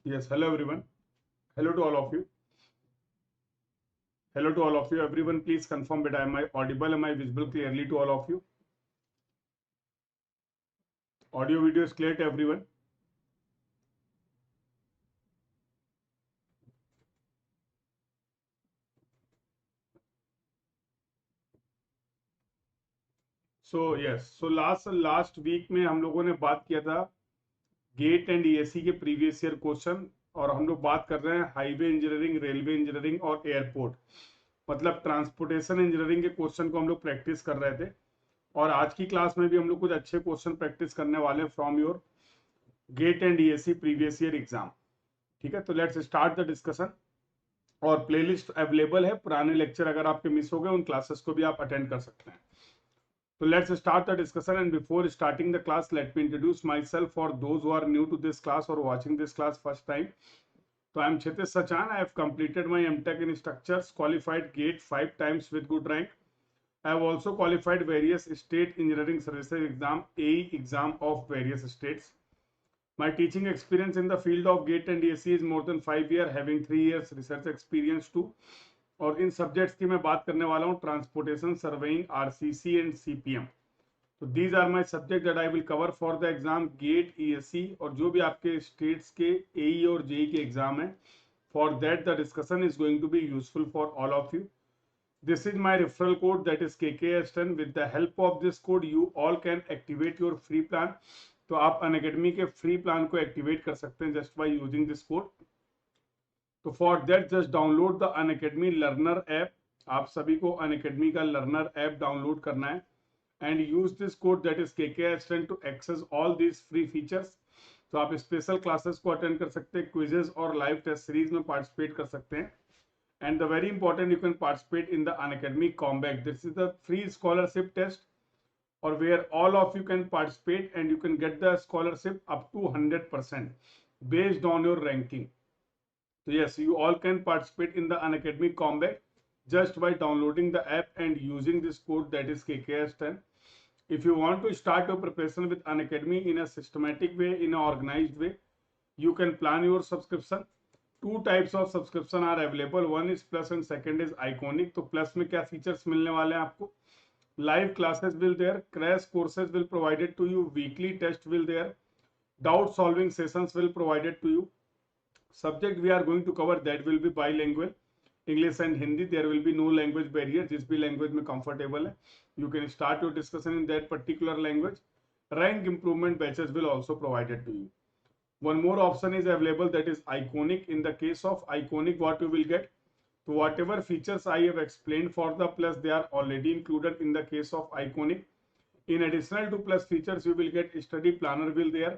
Yes, hello everyone. Hello to all of you. Hello to all of you. Everyone, please confirm that am I audible? Am I visible clearly to all of you? Audio video is clear to everyone. So last week में हम लोगों ने बात किया था GATE and ESE के previous year question, और हम लोग बात कर रहे हैं हाईवे इंजीनियरिंग, रेलवे इंजीनियरिंग और एयरपोर्ट, मतलब ट्रांसपोर्टेशन इंजीनियरिंग के क्वेश्चन को हम लोग प्रैक्टिस कर रहे थे। और आज की क्लास में भी हम लोग कुछ अच्छे क्वेश्चन प्रैक्टिस करने वाले हैं from your GATE and ESE previous year exam. ठीक है, तो लेट्स स्टार्ट द डिस्कशन। और प्लेलिस्ट अवेलेबल है, पुराने लेक्चर अगर आपके मिस हो गए उन क्लासेस को भी आप अटेंड कर सकते हैं। तो let's start the discussion, and before starting the class let me introduce myself for those who are new to this class और watching this class first time. तो I am Kshitij Sachan. I have completed my MTech in structures, qualified GATE 5 times with good rank. I have also qualified various state engineering services exam, AE exam of various states. My teaching experience in the field of GATE and DSC is more than 5 years, having 3 years research experience too. और इन subjects की मैं बात करने वाला हूँ transportation, surveying, RCC and CPM. तो these are my subject that I will cover for the exam GATE, ESC और जो भी आपके स्टेट्स के एई और जेई के एग्जाम है। For that the discussion is going to be useful for all of you. This is my referral code, that is KKS10. With the help of this code you all can activate your free plan. तो आप Unacademy के free plan को activate कर सकते हैं just by using this code. तो for that just download the Unacademy learner app. आप सभी को अनअकैडमी का लर्नर ऐप डाउनलोड करना है and use this code that is KKS10 to access all these free features. तो आप स्पेशल क्लासेस को अटेंड कर सकते हैं, क्विजेस और लाइव टेस्ट सीरीज में पार्टिसिपेट कर सकते हैं। And the very important, you can participate in the Unacademy Combat. This is the free scholarship test, or where all of you can participate and you can get the scholarship up to 100% based on your ranking. So yes, you all can participate in the Unacademy Combat just by downloading the app and using this code that is KKS10. If you want to start your preparation with Unacademy in a systematic way, in an organized way, you can plan your subscription. Two types of subscription are available. One is plus and second is iconic. तो plus में क्या features मिलने वाले हैं आपको? Live classes will there, crash courses will provided to you, weekly test will there, doubt solving sessions will provided to you. Subject we are going to cover that will be bilingual, English and Hindi. There will be no language barrier. जिस भी language में comfortable है, you can start your discussion in that particular language. Rank improvement batches will also provided to you. One more option is available, that is iconic. In the case of iconic, what you will get, so whatever features I have explained for the plus, they are already included in the case of iconic. In additional to plus features, you will get study planner will there,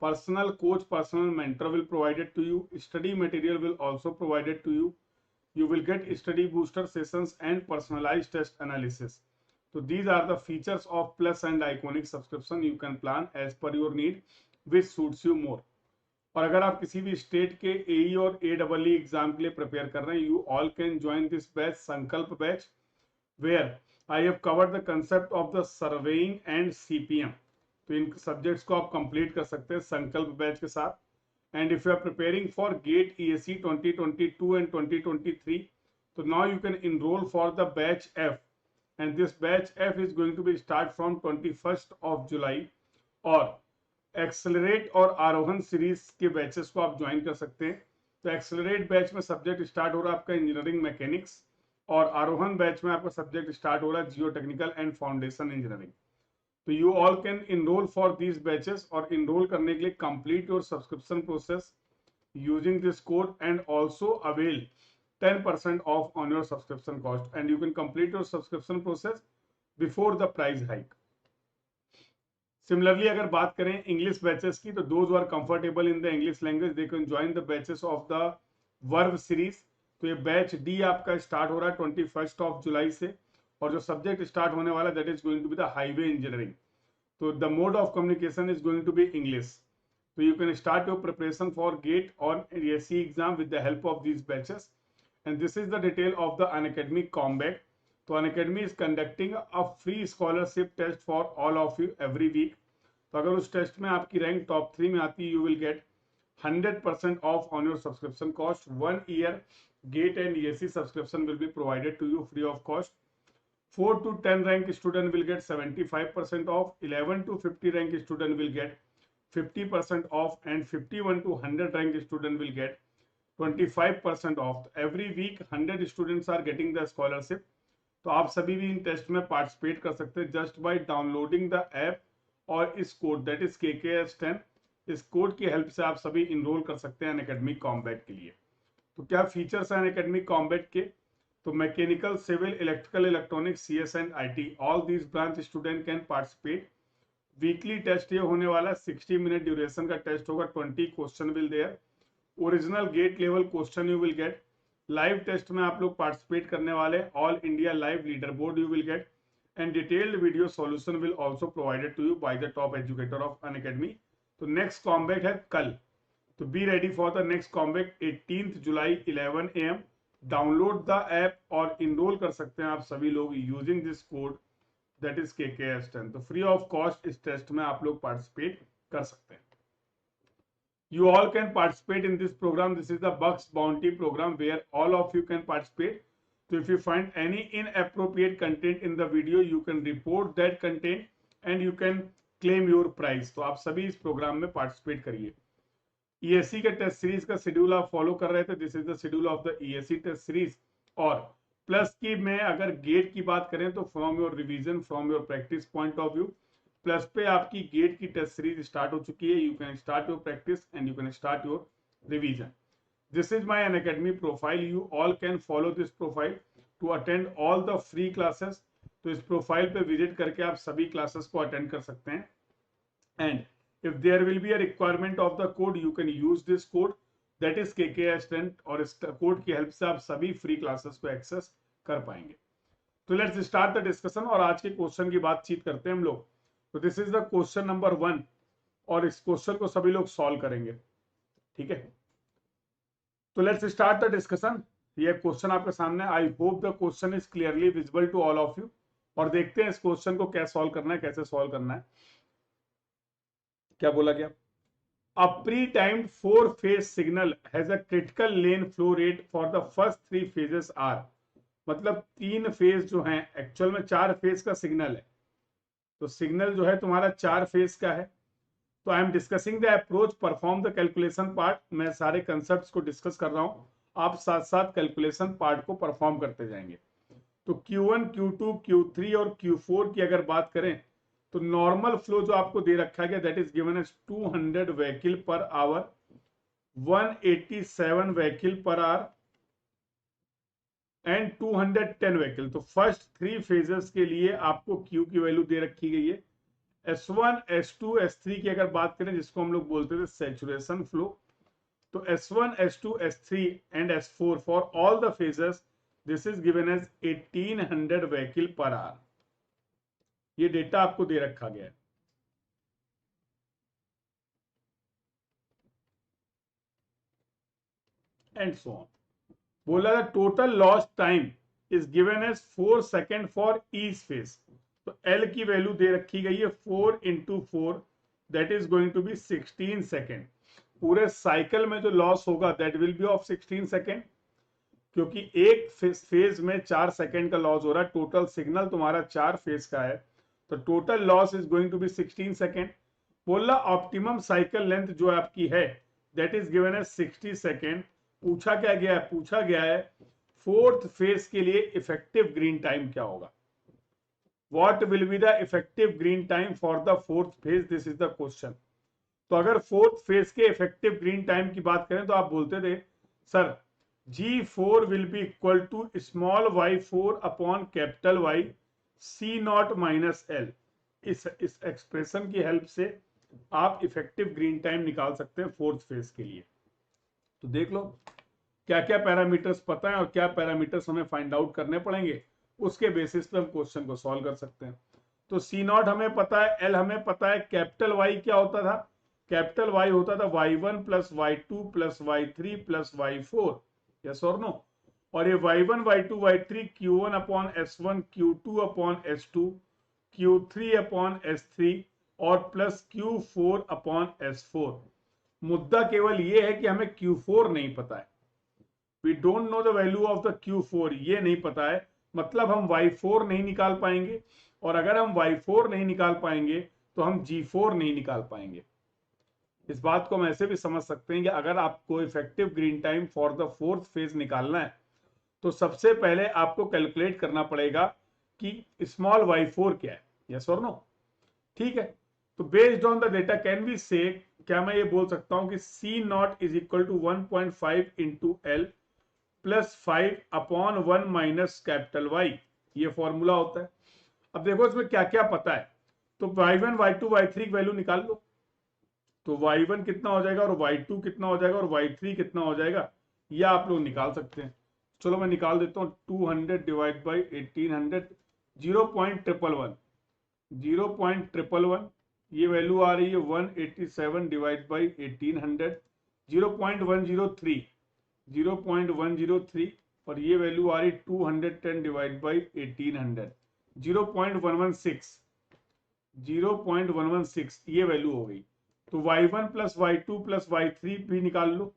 personal coach, personal mentor will provided to you, study material will also provided to you. You will get study booster sessions and personalized test analysis. So these are the features of plus and iconic subscription. You can plan as per your need which suits you more. और अगर आप किसी भी state के एई और AEE exam के लिए prepare कर रहे हैं, you all can join this batch, Sankalp batch, where I have covered the concept of the surveying and CPM. तो इन सब्जेक्ट्स को आप कंप्लीट कर सकते हैं संकल्प बैच के साथ। And if you are preparing for GATE, ESE 2022 and 2023, तो now you can enrol for the batch F, and this batch F is going to be start from 21 July. और एक्सेलरेट और आरोहण सीरीज के batches को आप join कर सकते हैं। तो एक्सेलरेट बैच में सब्जेक्ट स्टार्ट हो रहा है आपका इंजीनियरिंग मैकेनिक्स, और आरोहण बैच में आपका सब्जेक्ट स्टार्ट हो रहा है geotechnical and foundation engineering. तो you all can enrol for these batches, और इनरोल करने के लिए complete your subscription process using this code and also avail 10% off on your subscription cost, and you can complete your subscription process before the price hike. Similarly अगर बात करें English batches की, तो those are comfortable in the English language they can join the batches of the verb series. तो ये batch D आपका start हो रहा है 21 जुलाई से, और जो सब्जेक्ट स्टार्ट होने वाला that is going to be the highway engineering. तो the mode of communication is going to be English. तो you can start your preparation for GATE और ESC exam with the help of these batches, and this is the detail of the Unacademy combat. तो Unacademy is conducting a free scholarship test for all of you every week. तो अगर उस test में आपकी rank top 3 में आती है, you will gate 100% off on your subscription cost. 1 year GATE and ESE subscription will be provided to you free of cost. 4 to 10 rank student will get 75% off. 11 to 50 rank student will get 50% off, and 51 to 100 rank student will get 25% off. Every week 100 students are getting the scholarship. तो आप सभी भी इन test में participate कर सकते हैं just bye downloading the app और इस कोड दैट इज KKS10, इस कोड की हेल्प से आप सभी इनरोल कर सकते हैं अनअकैडमी कॉम्बैट के लिए। तो क्या फीचर्स हैं अनअकैडमी कॉम्बैट के? तो mechanical, civil, electrical, electronics, CS and IT, all these branch student can participate. Weekly test ये होने वाला 60 मिनट ड्यूरेशन का टेस्ट होगा। 20 question will there. Original GATE level question you will get. Live test में आप लोग पार्टिसिपेट करने वाले। All India live leaderboard you will get and detailed video solution will also provided to you by the top educator of Unacademy. तो next combat है कल, तो be ready for the next combat 18 July 11 AM। Download the app और enrol कर सकते हैं आप सभी लोग using this code that is KKS10। तो फ्री ऑफ कॉस्ट इस टेस्ट में आप लोग पार्टिसिपेट कर सकते हैं। You all can participate in this program. This is the Bucks Bounty program where all of you can participate. So if you find any inappropriate content in the video, you can report that content and you can claim your prize. तो आप सभी इस programme में participate करिए। ESE के test series का schedule आप follow कर रहे थे। This is the schedule of the ESE test series. और प्लस की में अगर गेट की बात करें तो from your revision, from your practice point of view, Plus पे आपकी गेट की टेस्ट सीरीज स्टार्ट हो चुकी है। You can start your practice and you can start your revision. This is my Unacademy profile. You all can follow this profile to attend all the free classes. तो इस profile पे visit करके आप सभी classes को attend कर सकते हैं। And if there will be a requirement of the code, you can use this code that is KKS10, और इस कोड की हेल्प से आप सभी फ्री क्लासेस को एक्सेस कर पाएंगे। तो लेट्स स्टार्ट द डिस्कशन और आज के क्वेश्चन की बातचीत करते हैं हम लोग। तो this is the question number 1 और इस क्वेश्चन को सभी लोग सॉल्व करेंगे, ठीक है। तो लेट्स स्टार्ट द डिस्कशन। ये क्वेश्चन आपके सामने। I hope the question is clearly visible to all of you. और देखते हैं इस क्वेश्चन को कैसे सॉल्व करना है, कैसे सॉल्व करना है। क्या बोला गया? A pre timed 4 phase signal has a critical lane flow rate for the first 3 phases are. मतलब 3 फेज जो है, एक्चुअल में 4 फेज का सिग्नल है। तो सिग्नल जो है तुम्हारा 4 फेज का है। तो I am discussing the approach, perform the calculation part. मैं सारे कंसेप्ट्स को डिस्कस कर रहा हूं, आप साथ साथ कैलकुलेशन पार्ट को परफॉर्म करते जाएंगे। तो Q1, Q2, Q3 और Q4 की अगर बात करें तो नॉर्मल फ्लो जो आपको दे रखा गया that is given as 200 vehicle per hour, 187 vehicle per hour and 210 vehicle. तो फर्स्ट 3 फेजेस के लिए आपको Q की वैल्यू दे रखी गई है। S1, S2, S3 की अगर बात करें, जिसको हम लोग बोलते थे सैचुरेशन फ्लो, तो S1, S2, S3 and S4 for all the phases this is given as 1800 vehicle per hour. ये डेटा आपको दे रखा गया है। And so on. बोला था total lost time is given as 4 second for each phase. तो L की वैल्यू दे रखी गई है 4 × 4 that is going to be 16 second. पूरे साइकिल में जो लॉस होगा that will be of 16 second, क्योंकि एक फेज में 4 सेकेंड का लॉस हो रहा है। टोटल सिग्नल तुम्हारा 4 फेज का है, तो total loss is going to be 16 second. बोला ऑप्टिमम साइकिल लेंथ जो आपकी है that is given as 60 second. पूछा क्या गया है? पूछा गया है फोर्थ फेज के लिए इफेक्टिव ग्रीन टाइम क्या होगा। What will be the effective green time for the fourth phase, this is the question. तो अगर फोर्थ फेज के इफेक्टिव ग्रीन टाइम की बात करें तो आप बोलते थे sir G4 will be equal to small y4 upon capital Y C0 minus L। इस एक्सप्रेशन की हेल्प से आप इफेक्टिव ग्रीन टाइम निकाल सकते हैं फोर्थ फेज के लिए। तो देख लो क्या क्या पैरामीटर्स पता है और क्या पैरामीटर्स हमें फाइंड आउट करने पड़ेंगे, उसके बेसिस पे हम क्वेश्चन को सॉल्व कर सकते हैं। तो C0 हमें पता है, L हमें पता है, कैपिटल Y क्या होता था? कैपिटल Y होता था Y1 plus Y2 plus Y3 plus Y4, yes और नो। और ये Y1 Y2 Y3 Q1 upon S1, Q2 upon S2, Q3 upon S3 और प्लस Q4 अपॉन S4। मुद्दा केवल ये है कि हमें Q4 नहीं पता है, we don't know the value of the Q4, ये नहीं पता है, मतलब हम Y4 नहीं निकाल पाएंगे, और अगर हम Y4 नहीं निकाल पाएंगे तो हम G4 नहीं निकाल पाएंगे। इस बात को हम ऐसे भी समझ सकते हैं कि अगर आपको effective green time for the fourth phase निकालना है तो सबसे पहले आपको कैलकुलेट करना पड़ेगा कि स्मॉल y4 क्या है, यस और नो। ठीक है, तो based on the data can we say, क्या मैं ये बोल सकता हूं कि C0 is equal to 1.5 into L plus 5 upon 1 minus capital Y, ये फॉर्मूला होता है। अब देखो इसमें क्या क्या पता है, तो y1 y2 y3 की वैल्यू निकाल लो, तो y1 कितना हो जाएगा और y2 कितना हो जाएगा और y3 कितना हो जाएगा, ये आप लोग निकाल सकते हैं। चलो मैं निकाल देता हूँ, 200 डिवाइड बाई 1800, 0.111, ये वैल्यू आ रही है 187 डिवाइड बाई 1800, 0.103, 0.103, और ये वैल्यू आ रही 210 डिवाइड बाई 1800, 0.116, 0.116, ये वैल्यू हो गई। तो y1 plus y2 plus y3 भी निकाल लो,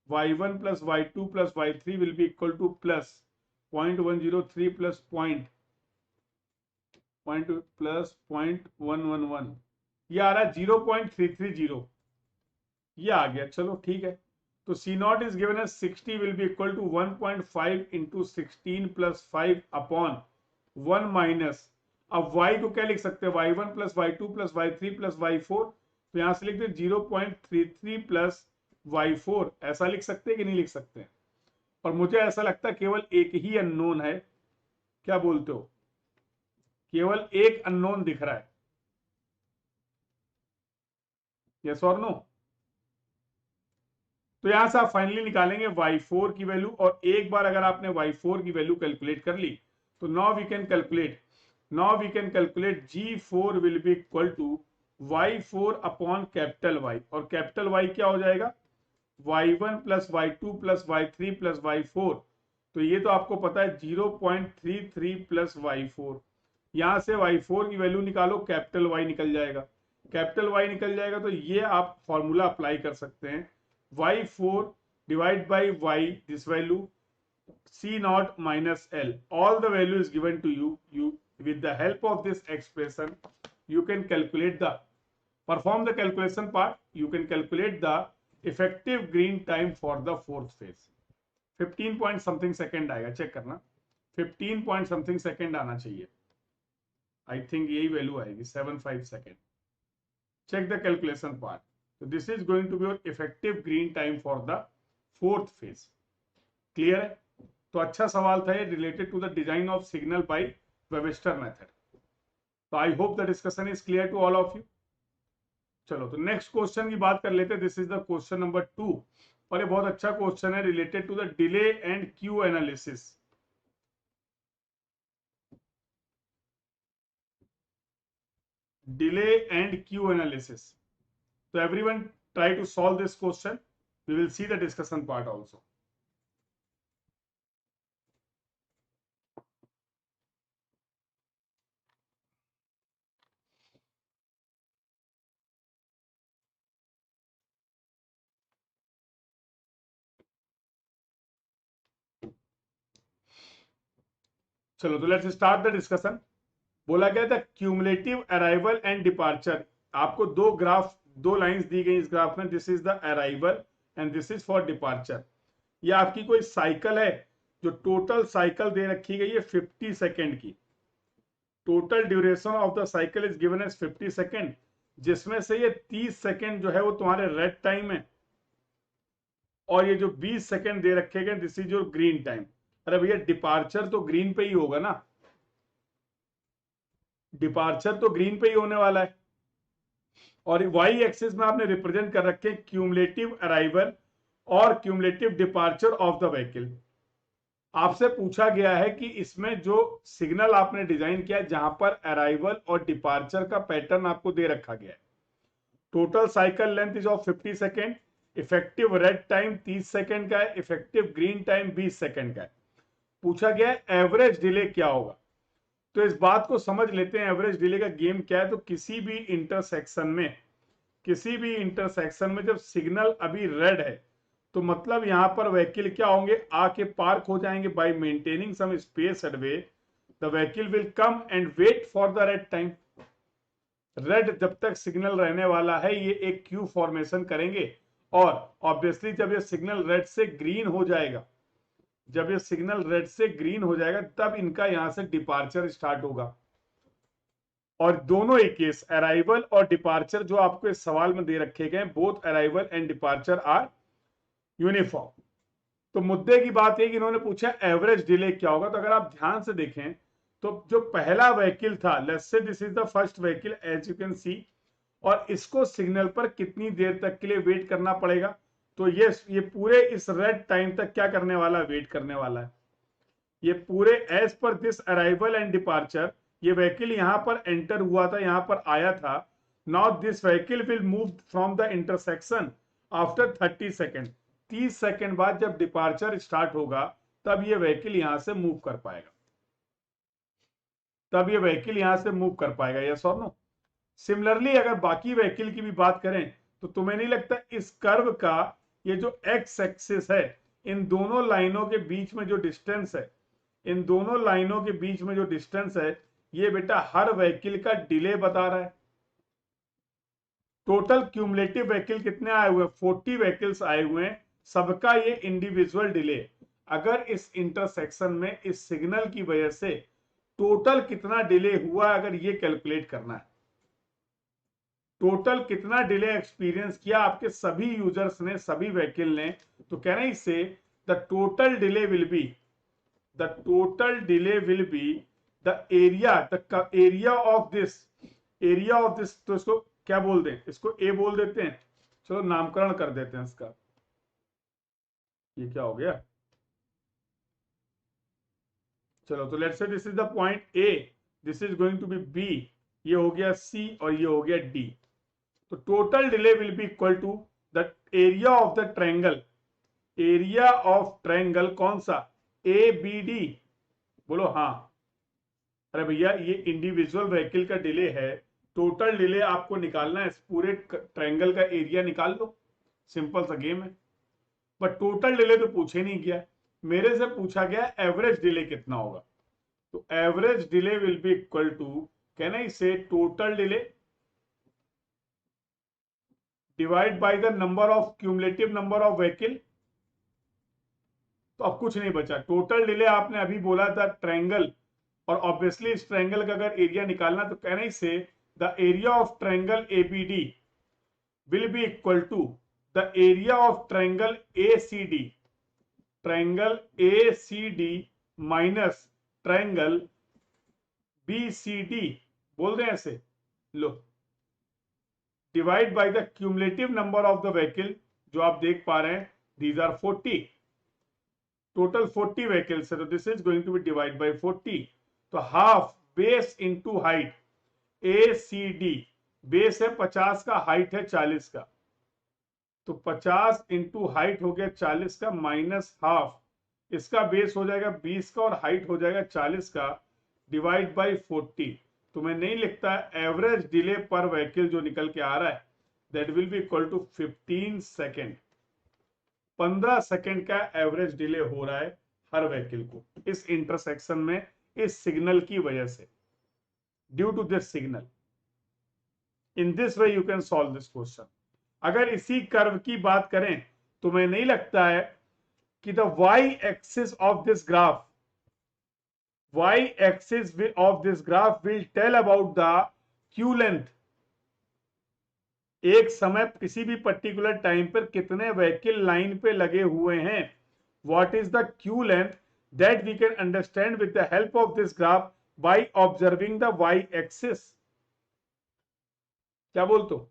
y1 plus y2 plus y3 will be equal two plus 0.103 plus point plus 0.111, ये आ रहा है 0.330, ये आ गया। चलो ठीक है, तो C0 is given as 60 will be equal to 1.5 into 16 plus 5 upon 1 minus, अब y को क्या लिख सकते हैं, y1 plus y2 plus y3 plus y4, तो यहां से लिखते 0.33 प्लस y4, ऐसा लिख सकते हैं कि नहीं लिख सकते हैं। और मुझे ऐसा लगता है केवल एक ही अननोन है, क्या बोलते हो, केवल एक अननोन दिख रहा है, यस और नो। तो यहां से आप फाइनली निकालेंगे y4 की वैल्यू, और एक बार अगर आपने y4 की वैल्यू कैलकुलेट कर ली तो now we can calculate G4 will be equal to y4 upon capital Y, और कैपिटल Y क्या हो जाएगा, y1 plus y2 plus y3 plus y4, तो ये तो आपको पता है 0.33 प्लस y4, यहां से y4 की वैल्यू निकालो, कैपिटल Y निकल जाएगा, कैपिटल Y निकल जाएगा, तो ये आप फॉर्मूला अप्लाई कर सकते हैं, y4 divide by y, this value C0 minus L, all the value is given to you with the help of this expression you can calculate the, perform the calculation part, you can calculate the effective green time for the fourth phase। 15 point something second आएगा, check करना, 15 point something second आना चाहिए, I think यही value आएगी 75 second. Check the calculation part, so this is going to be your effective green time for the fourth phase। Clear है, तो अच्छा सवाल था ये, related to the design of signal by Webster method. तो I hope the discussion is clear to all of you. चलो तो next question की बात कर लेते हैं, this is the question number 2, और ये बहुत अच्छा क्वेश्चन है related to the delay and queue analysis. Delay and queue analysis, so everyone try to solve this question, we will see the discussion part also। चलो तो let's start the discussion. बोला गया था क्यूमुलेटिव अराइवल एंड डिपार्चर, आपको दो graph, दो lines दी गई इस ग्राफ में, this is the arrival and this is for departure. ये आपकी कोई साइकिल है, जो टोटल साइकिल दे रखी गई है 50 सेकेंड की, total duration of the cycle is given as 50 second, जिसमें से ये 30 सेकेंड जो है वो तुम्हारे रेड टाइम है, और ये जो 20 सेकेंड दे रखे गए this is your green time. अरे भैया डिपार्चर तो ग्रीन पे ही होगा ना, डिपार्चर तो ग्रीन पे ही होने वाला है, और वाई एक्सिस में आपने रिप्रेजेंट कर रखे क्यूमुलेटिव अराइवल और cumulative departure of the vehicle. आपसे पूछा गया है कि इसमें जो सिग्नल आपने डिजाइन किया जहां पर अराइवल और डिपार्चर का पैटर्न आपको दे रखा गया है, total cycle length is of 50 second, effective red time 30 second का है, इफेक्टिव ग्रीन टाइम 20 सेकेंड का है। पूछा गया है एवरेज डिले क्या होगा, तो इस बात को समझ लेते हैं एवरेज डिले का गेम क्या है। तो किसी भी इंटरसेक्शन में किसी भी इंटरसेक्शन में जब सिग्नल अभी रेड है तो मतलब यहां पर व्हीकल क्या होंगे, आके पार्क हो जाएंगे। By maintaining some space headway the vehicle will come and wait for the red time. Red जब तक सिग्नल रहने वाला है ये एक क्यू फॉर्मेशन करेंगे, और ऑब्वियसली जब ये सिग्नल रेड से ग्रीन हो जाएगा, जब ये सिग्नल रेड से ग्रीन हो जाएगा तब इनका यहां से डिपार्चर स्टार्ट होगा। और दोनों ही केस अराइवल और डिपार्चर जो आपको इस सवाल में दे रखे गए, both arrival and departure are uniform. तो मुद्दे की बात है कि इन्होंने पूछा एवरेज डिले क्या होगा। तो अगर आप ध्यान से देखें तो जो पहला व्हीकल था, let's say this is the first vehicle as you can see, और इसको सिग्नल पर कितनी देर तक के लिए वेट करना पड़ेगा। तो ये पूरे इस रेड टाइम तक क्या करने वाला है, वेट करने वाला है। ये पूरे as per this arrival and departure, ये व्हीकल यहां पर एंटर हुआ था, यहां पर आया था। Now this vehicle will move from the intersection after 30 second. 30 second बाद जब डिपार्चर स्टार्ट होगा तब ये व्हीकल यहां से मूव कर पाएगा, तब ये व्हीकल यहां से मूव कर पाएगा, यस और नो। सिमिलरली अगर बाकी व्हीकल की भी बात करें तो तुम्हें नहीं लगता इस कर्व का ये जो एक्स एक्सिस है, इन दोनों लाइनों के बीच में जो डिस्टेंस है, इन दोनों लाइनों के बीच में जो डिस्टेंस है, ये बेटा हर व्हीकल का डिले बता रहा है। टोटल क्यूमुलेटिव व्हीकल कितने आए हुए, 40 व्हीकल्स आए हुए हैं, सबका ये इंडिविजुअल डिले। अगर इस इंटरसेक्शन में इस सिग्नल की वजह से टोटल कितना डिले हुआ, अगर ये कैलकुलेट करना है, टोटल कितना डिले एक्सपीरियंस किया आपके सभी यूजर्स ने, सभी व्हीकल ने, तो कहना इससे the total delay will be, the total delay will be the area of this, area of this. तो इसको क्या बोल दें, इसको ए बोल देते हैं, चलो नामकरण कर देते हैं इसका। ये क्या हो गया, चलो तो let's say this is the point A, this is going to be B, ये हो गया सी और ये हो गया डी। तो total delay will be equal to the area of the triangle, area of triangle कौन सा, ए बी डी, बोलो हाँ। अरे भैया ये इंडिविजुअल व्हीकल का डिले है, टोटल डिले आपको निकालना है, इस पूरे ट्रायंगल का एरिया निकाल लो, सिंपल सा गेम है। बट टोटल डिले तो पूछे नहीं गया, मेरे से पूछा गया एवरेज डिले कितना होगा। तो average delay will be equal to, can I say total delay divide by the number of cumulative number of vehicle. तो अब कुछ नहीं बचा, टोटल डिले आपने अभी बोला था ट्रायंगल, और ऑब्वियसली इस ट्रायंगल का अगर एरिया निकालना तो कहना ही से the area of triangle ABD will be equal to the area of triangle ACD, triangle ACD minus triangle BCD, बोल रहे हैं ऐसे, लो divide by the cumulative number of the vehicle, जो आप देख पा रहे हैं दीज आर 40, टोटल 40 व्हीकल्स है, तो this is going to be divide by 40। तो half base into height, A C D, base है 50 का, हाइट है 40 का, तो 50 इंटू हाइट हो गया 40 का, माइनस हाफ, इसका बेस हो जाएगा 20 का और हाइट हो जाएगा 40 का, डिवाइड बाय 40। तो मैं नहीं लिखता एवरेज डिले पर व्हीकल जो निकल के आ रहा है, that will be equal to 15 second, 15 second का एवरेज डिले हो रहा है हर व्हीकल को इस इंटरसेक्शन में, इस सिग्नल की वजह से, due to this signal. In this way you can solve this question. अगर इसी कर्व की बात करें तो मैं नहीं लगता है कि the Y axis of this graph, Y axis of this graph will tell about the queue length. एक समय किसी भी पर्टिकुलर टाइम पर कितने व्हीकल लाइन पे लगे हुए हैं, what is the queue length, that we can understand with the help of this graph by observing the Y axis. क्या बोलते हो,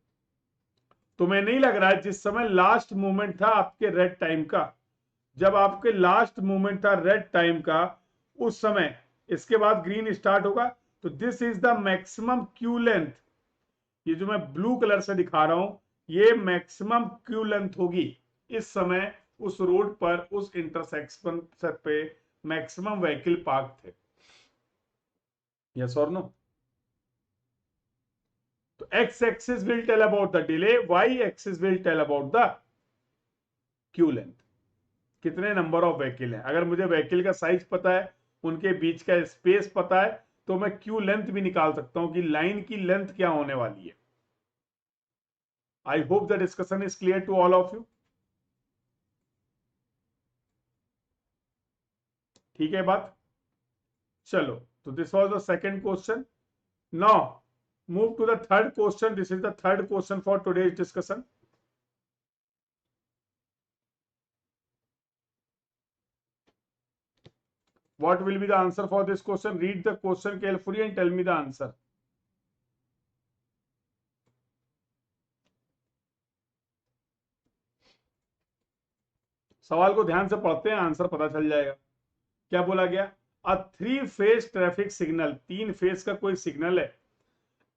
तुम्हें नहीं लग रहा है जिस समय लास्ट मूवमेंट था आपके रेड टाइम का, जब आपके लास्ट मूवमेंट था रेड टाइम का, उस समय इसके बाद ग्रीन स्टार्ट होगा, तो this is the maximum Q length. ये जो मैं ब्लू कलर से दिखा रहा हूं, ये मैक्सिमम क्यू लेंथ होगी इस समय उस रोड पर, उस इंटरसेक्शन पे मैक्सिमम व्हीकल पार्क थे, यस और नो। तो x axis will tell about the delay, y axis will tell about the queue length, कितने नंबर ऑफ व्हीकल हैं। अगर मुझे व्हीकल का साइज पता है, उनके बीच का स्पेस पता है, तो मैं क्यू लेंथ भी निकाल सकता हूं कि लाइन की लेंथ क्या होने वाली है। I hope the discussion is clear to all of you. ठीक है बात, चलो, तो this was the second question. Now move to the third question. This is the third question for today's discussion. What will be the answer for this question? Read the question carefully and tell me the answer. सवाल को ध्यान से पढ़ते हैं, answer पता चल जाएगा। क्या बोला गया? A 3 phase traffic signal, 3 phase का कोई सिग्नल है,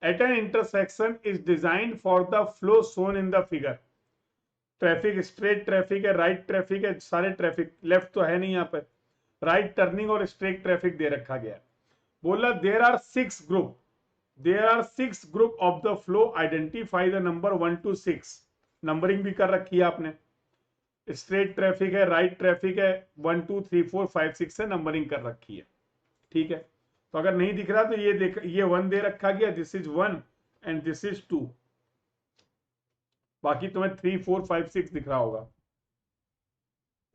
at an intersection is designed for the flow shown in the figure. Traffic straight traffic है, राइट ट्रैफिक है, सारे ट्रैफिक, लेफ्ट तो है नहीं यहाँ पे, राइट टर्निंग और स्ट्रेट ट्रैफिक दे रखा गया। बोला there are 6 group of the flow, identify the number 1 to 6। Numbering भी कर रखी है आपने, स्ट्रेट ट्रैफिक है, राइट ट्रैफिक है, 1 2 3 4 5 6 से नंबरिंग कर रखी है। ठीक है, तो अगर नहीं दिख रहा तो ये देख, ये 1 दे रखा गया, this is 1 and this is 2, बाकी तुम्हें 3 4 5 6 दिख रहा होगा।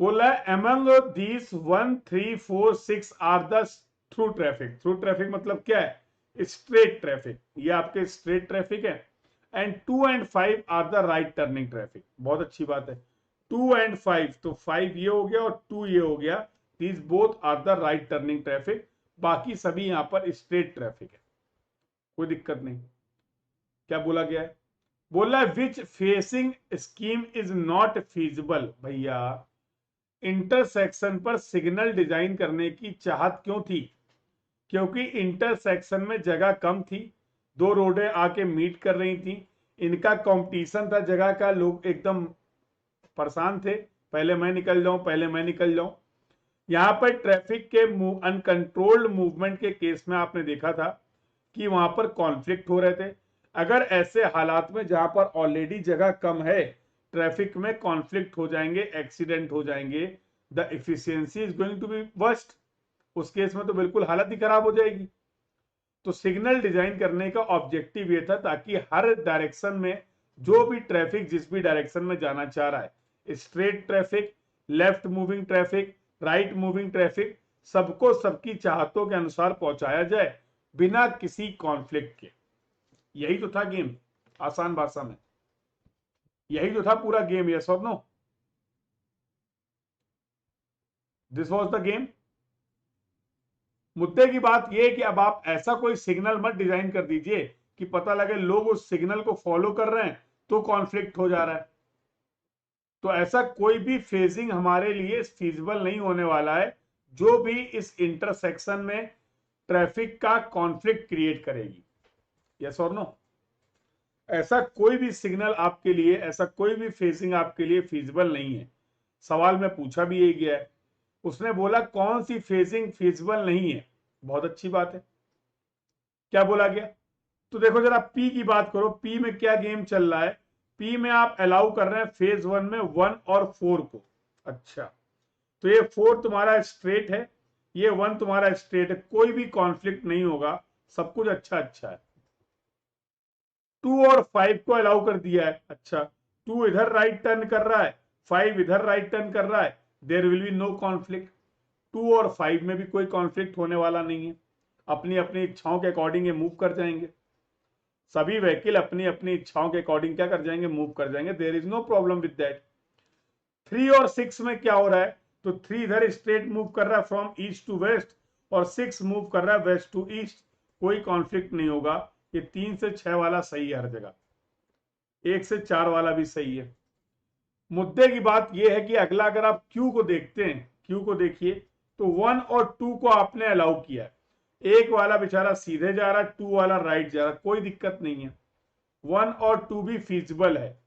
बोला among these 1 3 4 6 are the through traffic. Through traffic मतलब क्या है? स्ट्रेट ट्रैफिक, ये आपके स्ट्रेट ट्रैफिक है। And 2 and 5 are the right turning traffic. बहुत अच्छी बात है, 2 and 5, तो 5 ये हो गया और 2 ये हो गया, these both are the right turning traffic, बाकी सभी यहां पर स्ट्रेट ट्रैफिक है, कोई दिक्कत नहीं। क्या बोला गया है? बोला which phasing scheme is not feasible. भैया इंटरसेक्शन पर सिग्नल डिजाइन करने की चाहत क्यों थी? क्योंकि इंटरसेक्शन में जगह कम थी, 2 रोडें आके मीट कर रही थी, इनका कंपटीशन था जगह का, लोग एकदम परेशान थे, पहले मैं निकल जाऊं, पहले मैं निकल जाऊं। यहां पर ट्रैफिक के अनकंट्रोल्ड मूवमेंट के केस में आपने देखा था कि वहां पर कॉन्फ्लिक्ट हो रहे थे। अगर ऐसे हालात में जहां पर ऑलरेडी जगह कम है, ट्रैफिक में कॉन्फ्लिक्ट हो जाएंगे, एक्सीडेंट हो जाएंगे, the efficiency is going to be worst. उस केस में तो बिल्कुल हालत ही खराब हो जाएगी। तो सिग्नल डिजाइन करने का ऑब्जेक्टिव ये था ताकि हर डायरेक्शन में जो भी ट्रैफिक जिस भी डायरेक्शन में जाना चाह रहा है, straight traffic, left moving traffic, right moving traffic, सबको सबकी चाहतों के अनुसार पहुंचाया जाए बिना किसी कॉन्फ्लिक्ट के। यही तो था गेम, आसान भाषा में यही तो था पूरा गेम। यस और no? This was the game. मुद्दे की बात यह है कि अब आप ऐसा कोई सिग्नल मत डिजाइन कर दीजिए कि पता लगे लोग उस सिग्नल को फॉलो कर रहे हैं तो कॉन्फ्लिक्ट हो जा रहा है। तो ऐसा कोई भी फेजिंग हमारे लिए फीजिबल नहीं होने वाला है जो भी इस इंटरसेक्शन में ट्रैफिक का कॉन्फ्लिक्ट क्रिएट करेगी। यस और नो? ऐसा कोई भी सिग्नल आपके लिए, ऐसा कोई भी फेजिंग आपके लिए फीजिबल नहीं है। सवाल में पूछा भी यही गया है, उसने बोला कौन सी फेजिंग फीजिबल नहीं है। बहुत अच्छी बात है, क्या बोला गया? तो देखो जरा पी की बात करो, पी में क्या गेम चल रहा है? पी में आप अलाउ कर रहे हैं फेज 1 में 1 और 4 को। अच्छा, तो ये 4 तुम्हारा स्ट्रेट है, ये 1 तुम्हारा स्ट्रेट है, कोई भी कॉन्फ्लिक्ट नहीं होगा, सब कुछ अच्छा अच्छा है। 2 और 5 को अलाउ कर दिया है। अच्छा, 2 इधर राइट टर्न कर रहा है, 5 इधर राइट टर्न कर रहा है, there will be no conflict. 2 और 5 में भी कोई कॉन्फ्लिक्ट होने वाला नहीं है, अपनी अपनी इच्छाओं के अकॉर्डिंग ये मूव कर जाएंगे, सभी व्हीकल अपनी अपनी इच्छाओं के अकॉर्डिंग क्या कर जाएंगे? मूव कर जाएंगे, there is no problem with that. 3 और 6 में क्या हो रहा है? तो 3 इधर स्ट्रेट मूव कर रहा है फ्रॉम ईस्ट टू वेस्ट और 6 मूव कर रहा है वेस्ट टू ईस्ट, कोई कॉन्फ्लिक्ट नहीं होगा। ये 3 से 6 वाला सही है हर जगह, 1 से 4 वाला भी सही है। मुद्दे की बात यह है कि अगला अगर आप क्यू को देखते हैं, क्यू को देखिए, तो 1 और 2 को आपने अलाउ किया है, एक वाला बेचारा सीधे जा रहा है, 2 वाला राइट जा रहा है, कोई दिक्कत नहीं है। 1 और 2 भी फीजिबल है,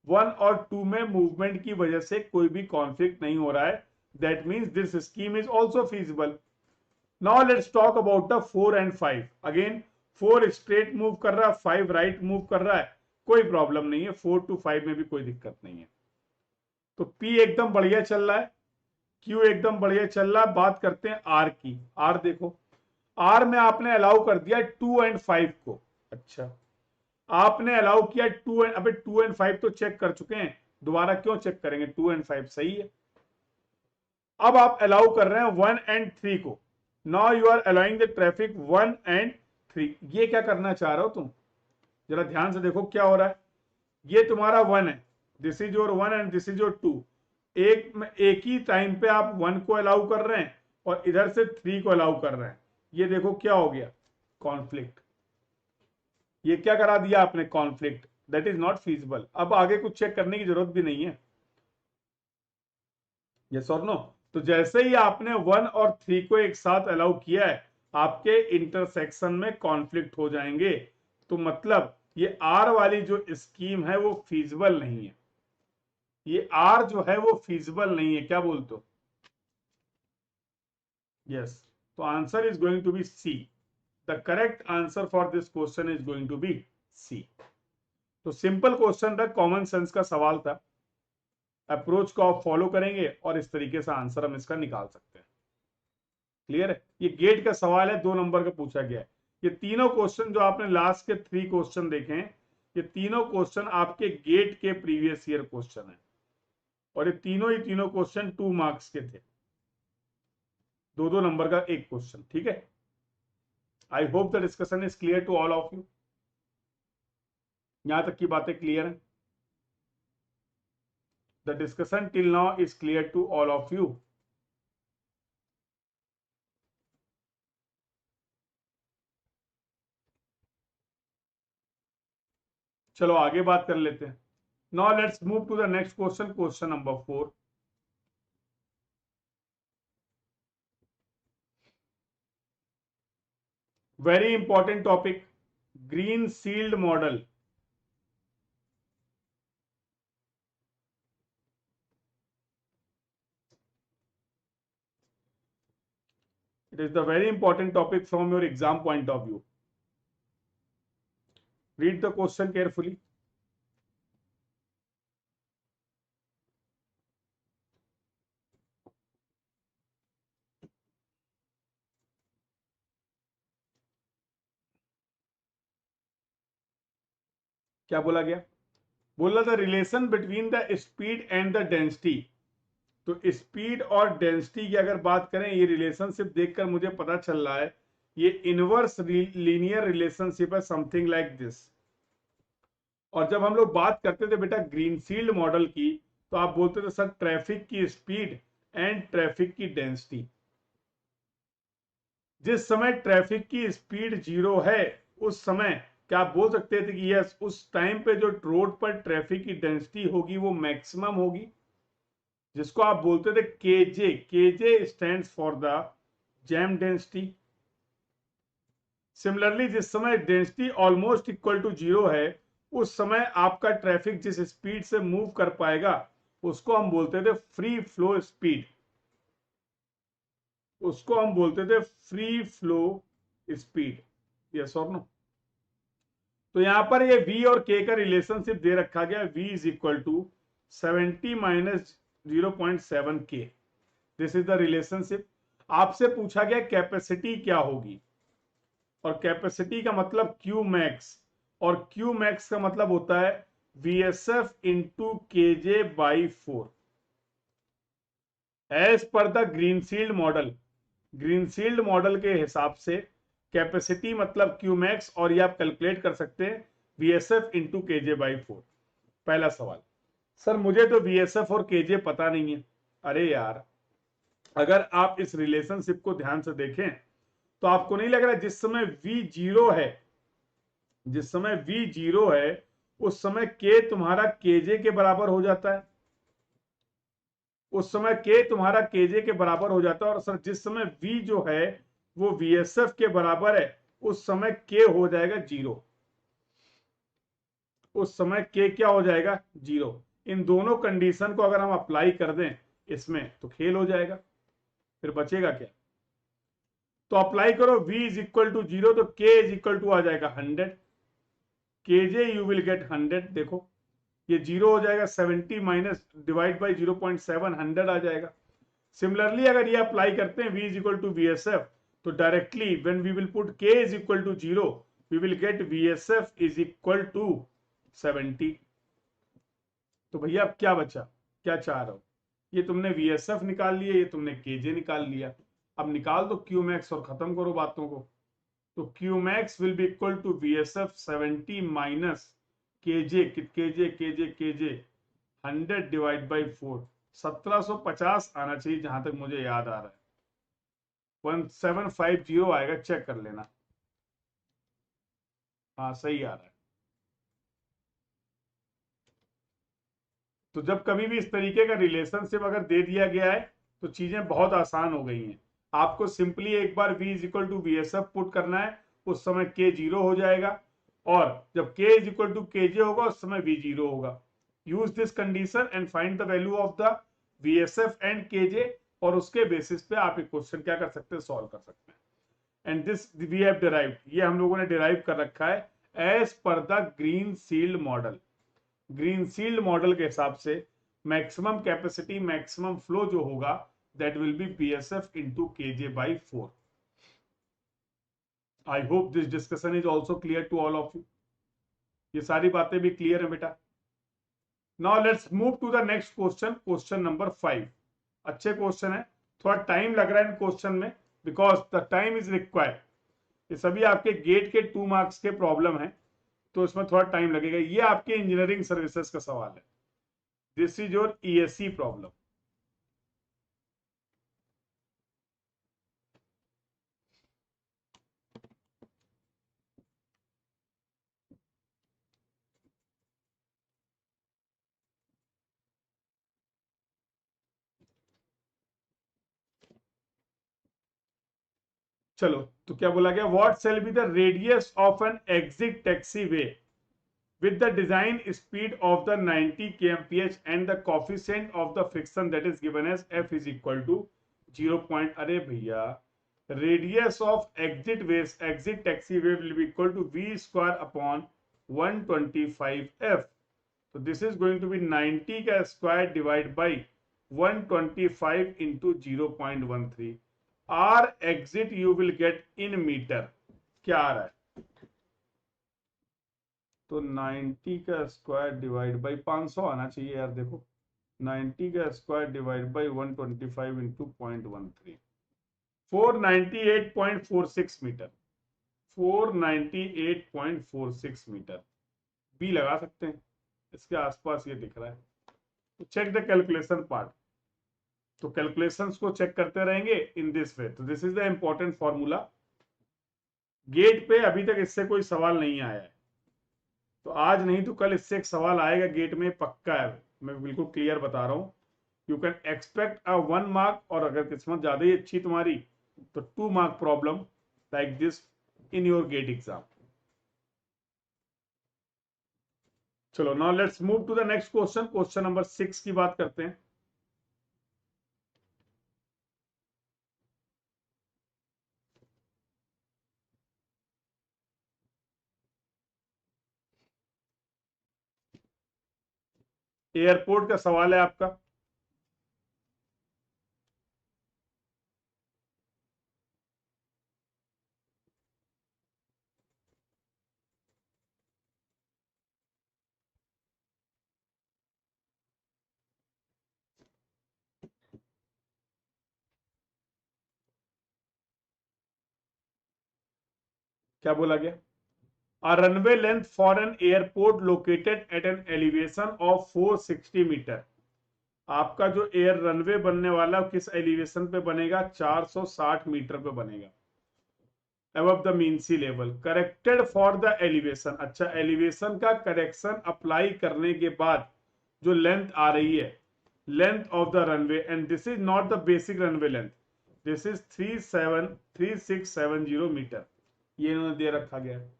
1 और 2 में मूवमेंट की वजह से कोई भी कॉन्फ्लिक्ट नहीं हो रहा है, that means this scheme is also feasible. Now let's talk about the 4 and 5। Again 4 straight move कर रहा है, 5 राइट मूव कर रहा है, कोई प्रॉब्लम नहीं है, 4 to 5 में भी कोई दिक्कत नहीं है। तो P एकदम बढ़िया चल रहा है, Q एकदम बढ़िया चल रहा है। बात करते हैं R की। R देखो, R में आपने अलाउ कर दिया 2 and 5 को। अच्छा, आपने अलाउ किया 2 एंड, अबे 2 and 5 तो चेक कर चुके हैं, दोबारा क्यों चेक करेंगे? 2 and 5 सही है। अब आप अलाउ कर रहे हैं 1 and 3 को। Now you are allowing the traffic 1 and 3। ये क्या करना चाह रहे हो तुम? जरा ध्यान से देखो क्या हो रहा है। ये तुम्हारा 1 है, this is your 1 and this is your 2। एक ही टाइम पे आप 1 को अलाउ कर रहे हैं और इधर से 3 को अलाउ कर रहे हैं। ये देखो क्या हो गया, कॉन्फ्लिक्ट। ये क्या करा दिया आपने? Conflict. That is not feasible. अब आगे कुछ चेक करने की जरूरत भी नहीं है। यस और नो? तो जैसे ही आपने 1 और 3 को एक साथ अलाउ किया है, आपके इंटरसेक्शन में कॉन्फ्लिक्ट हो जाएंगे। तो मतलब ये आर वाली जो स्कीम है वो फीजिबल नहीं है। ये आर जो है वो फीजिबल नहीं है। क्या बोलते हो? यस। तो answer is going to be C. The correct answer for this question is going to be C. तो सिंपल क्वेश्चन था, कॉमन सेंस का सवाल था। अप्रोच को आप फॉलो करेंगे और इस तरीके से आंसर हम इसका निकाल सकते हैं। क्लियर है? ये गेट का सवाल है, 2 नंबर का पूछा गया है। ये तीनों क्वेश्चन जो आपने लास्ट के 3 क्वेश्चन देखे हैं, ये तीनों क्वेश्चन आपके गेट के प्रीवियस ईयर क्वेश्चन है। और ये तीनों ही तीनों क्वेश्चन 2 मार्क्स के थे, 2-2 नंबर का एक क्वेश्चन। ठीक है? I hope the discussion is clear to all of you. यहां तक की बातें क्लियर है? The discussion till now is clear to all of you. चलो आगे बात कर लेते हैं। Now let's move to the next question, question number 4। Very important topic, green sealed model. It is the very important topic from your exam point of view. Read the question carefully. क्या बोला गया? बोला the relation between the speed and the density. तो speed और density की अगर बात करें, ये रिलेशनशिप देखकर मुझे पता चल रहा है ये इनवर्स लीनियर रिलेशनशिप है, समथिंग लाइक दिस। और जब हम लोग बात करते थे बेटा ग्रीनफील्ड मॉडल की, तो आप बोलते थे सर ट्रैफिक की स्पीड एंड ट्रैफिक की डेंसिटी। जिस समय ट्रैफिक की स्पीड 0 है, उस समय क्या आप बोल सकते थे कि यस, उस टाइम पे जो रोड पर ट्रैफिक की डेंसिटी होगी वो मैक्सिमम होगी, जिसको आप बोलते थे KJ. KJ stands for the jam density. Similarly जिस समय डेंसिटी ऑलमोस्ट इक्वल टू 0 है, उस समय आपका ट्रैफिक जिस स्पीड से मूव कर पाएगा उसको हम बोलते थे फ्री फ्लो स्पीड। उसको हम बोलते थे फ्री फ्लो स्पीड। यस और नो? तो यहां पर ये v और k का रिलेशनशिप दे रखा गया, v is equal to 70 minus 0.7 k। This is the relationship. आपसे पूछा गया कैपेसिटी क्या होगी, और कैपेसिटी का मतलब Q मैक्स, और Q मैक्स का मतलब होता है VSF into KJ by 4 as per the greenfield model. Greenfield model के हिसाब से कैपेसिटी मतलब Q मैक्स, और ये आप कैलकुलेट कर सकते हैं VSF इंटू KJ बाई 4। पहला सवाल, सर मुझे तो VSF और KJ पता नहीं है। अरे यार, अगर आप इस रिलेशनशिप को ध्यान से देखें तो आपको नहीं लग रहा जिस समय V 0 है, जिस समय V 0 है उस समय K तुम्हारा KJ के बराबर हो जाता है। उस समय K तुम्हारा KJ के बराबर हो जाता है। और सर जिस समय V जो है वो VSF के बराबर है, उस समय K हो जाएगा 0। उस समय K क्या हो जाएगा? 0। इन दोनों कंडीशन को अगर हम अप्लाई कर दें इसमें, तो खेल हो जाएगा। फिर बचेगा क्या? तो अप्लाई करो v इज इक्वल टू 0, तो k इज इक्वल टू आ जाएगा 100, kj यू विल गेट 100। देखो ये 0 हो जाएगा, 70 माइनस डिवाइड बाई 0.7, 100 आ जाएगा। सिमिलरली अगर ये अप्लाई करते हैं v is equal to VSF, तो directly when we will put k is equal to 0, we will get VSF is equal to 70। तो भैया अब क्या बचा, क्या चाह रहे हो? ये तुमने VSF निकाल लिया, ये तुमने KJ निकाल लिया। अब निकाल दो Qmax और खत्म करो बातों को। तो Qmax will be equal to VSF 70 minus KJ 100 divide by 4, 1750 आना चाहिए जहां तक मुझे याद आ रहा है। 1750 आएगा, चेक कर लेना। हाँ सही आ रहा है। तो जब कभी भी इस तरीके का रिलेशनशिप अगर दे दिया गया है तो चीजें बहुत आसान हो गई हैं। आपको सिंपली एक बार v is equal to VSF put करना है, उस समय k 0 हो जाएगा, और जब k is equal to KJ होगा उस समय v 0 होगा। Use this condition and find the value of the VSF and KJ, और उसके बेसिस पे आप एक क्वेश्चन क्या कर सकते हैं, सॉल्व कर सकते हैं। And this we have derived, ये हम लोगों ने डिराइव कर रखा है as per the green sealed model. Green sealed model के हिसाब से मैक्सिमम कैपेसिटी मैक्सिमम फ्लो जो होगा that will be VSF into KJ by 4। I hope this discussion is also clear to all of you. ये सारी बातें भी clear है बेटा। Now let's move to the next question, question number 5। अच्छे question है, थोड़ा टाइम लग रहा है इन क्वेश्चन में because the time is required. ये सभी आपके गेट के 2 मार्क्स के प्रॉब्लम है, तो इसमें थोड़ा टाइम लगेगा। ये आपके इंजीनियरिंग सर्विसेज का सवाल है। This is your ESE problem. चलो तो क्या बोला गया, what shall be the radius of an exit taxi way with the design speed of the 90 kmph and the coefficient of the friction that is given as f is equal to 0. अरे भैया, radius of exit taxiway will be equal to v square upon 125f. so this is going to be 90 का square divided by 125 into 0.13. r exit you will get in meter। क्या आ रहा है? तो 90 का square divide by 500 आना चाहिए यार। देखो 90 का square divide by 125 into 0.13, 498.46 metre. 498.46 metre बी लगा सकते हैं, इसके आसपास ये दिख रहा है। तो चेक द कैलकुलेशन पार्ट। तो कैलकुलेशंस को चेक करते रहेंगे इन दिस वे। तो this is the important formula. GATE पे अभी तक इससे कोई सवाल नहीं आया है, तो आज नहीं तो कल इससे एक सवाल आएगा गेट में, पक्का है, मैं बिल्कुल क्लियर बता रहा हूं। You can expect a 1 mark, और अगर किस्मत ज्यादा ही अच्छी तुम्हारी तो 2 mark problem like this in your GATE exam. चलो now let's move to the next question, question number 6 की बात करते हैं। एयरपोर्ट का सवाल है आपका। क्या बोला गया? A runway length for an airport located at an elevation of 460 metre. आपका जो एयर रनवे बनने वाला किस एलिवेशन पे बनेगा? 460 मीटर पे बनेगा, above the mean sea level, corrected for the elevation। अच्छा, एलिवेशन का करेक्शन अप्लाई करने के बाद जो लेंथ आ रही है, length of the runway, and this is not the basic runway length, this is 3670 metre, ये इन्होंने दे रखा गया है।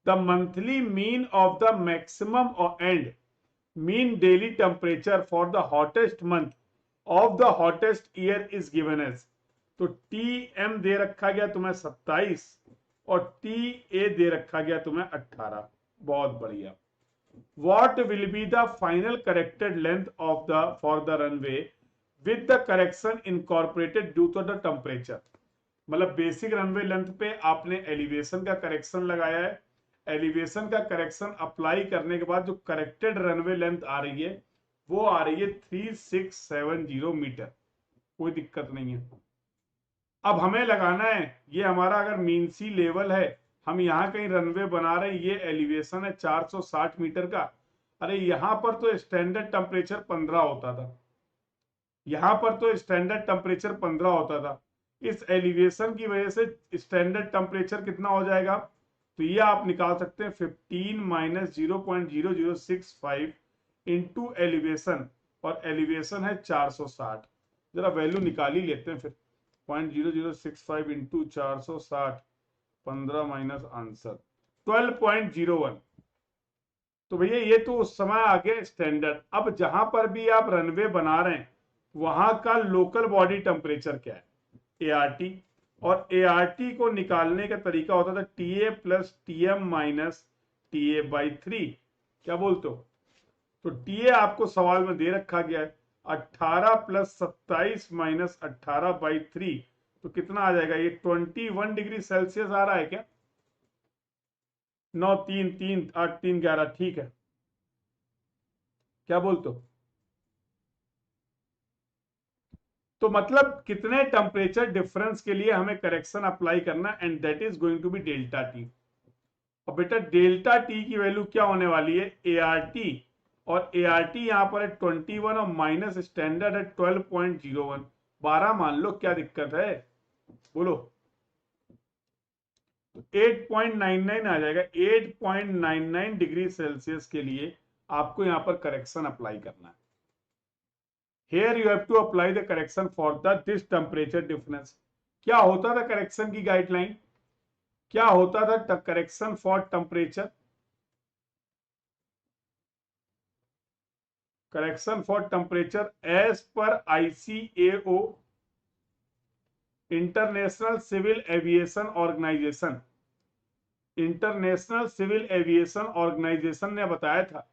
The monthly mean of the maximum and mean daily temperature for the hottest month of the hottest year is given as. तो T M दे रखा गया तुम्हें 27 और टी ए दे रखा गया तुम्हें 18। बहुत बढ़िया। What will be the final corrected length of the for the runway with the correction incorporated due to the temperature? मतलब बेसिक रनवे लेंथ पे आपने एलिवेशन का करेक्शन लगाया है, एलिवेशन का करेक्शन अप्लाई करने के बाद जो करेक्टेड रनवे लेंथ आ रही है वो आ रही है 3670 मीटर। कोई दिक्कत नहीं है। अब हमें लगाना है, ये हमारा अगर मीन सी लेवल है, हम यहाँ कहीं रनवे बना रहे हैं, ये एलिवेशन है 460 मीटर का। अरे यहाँ पर तो स्टैंडर्ड टेम्परेचर 15 होता था, यहाँ पर तो स्टैंडर्ड टेम्परेचर 15 होता था। इस एलिवेशन की वजह से स्टैंडर्ड टेम्परेचर कितना हो जाएगा, तो ये आप निकाल सकते हैं 15 माइनस 0.0065 इंटू एलिवेशन, और एलिवेशन है 460। जरा वैल्यू निकाल ही लेते हैं फिर। 0.0065 इंटू 460, 15 माइनस आंसर 12.01। तो भैया ये तो उस समय आ गया स्टैंडर्ड। अब जहां पर भी आप रनवे बना रहे हैं वहां का लोकल बॉडी टेम्परेचर क्या है, ART। और ART को निकालने का तरीका होता था TA plus TM minus TA by 3। क्या बोलते हो? तो TA आपको सवाल में दे रखा गया है 18 प्लस 27 माइनस 18 बाई 3, तो कितना आ जाएगा? ये 21 डिग्री सेल्सियस आ रहा है क्या? 9 3 3 8 3 11, ठीक है। क्या बोलते हो? तो मतलब कितने टेम्परेचर डिफरेंस के लिए हमें करेक्शन अप्लाई करना, and that is going to be delta T. और बेटा डेल्टा टी की वैल्यू क्या होने वाली है? ART, और ART यहां पर है 21 और माइनस स्टैंडर्ड है 12.01, 12 मान लो, क्या दिक्कत है? बोलो। 8.99 आ जाएगा। 8.99 डिग्री सेल्सियस के लिए आपको यहां पर करेक्शन अप्लाई करना है। Here you have to apply the correction for the this temperature difference। क्या होता था करेक्शन की गाइडलाइन? क्या होता था correction for temperature? Correction for temperature as per ICAO, international civil aviation organisation, international civil aviation organisation ने बताया था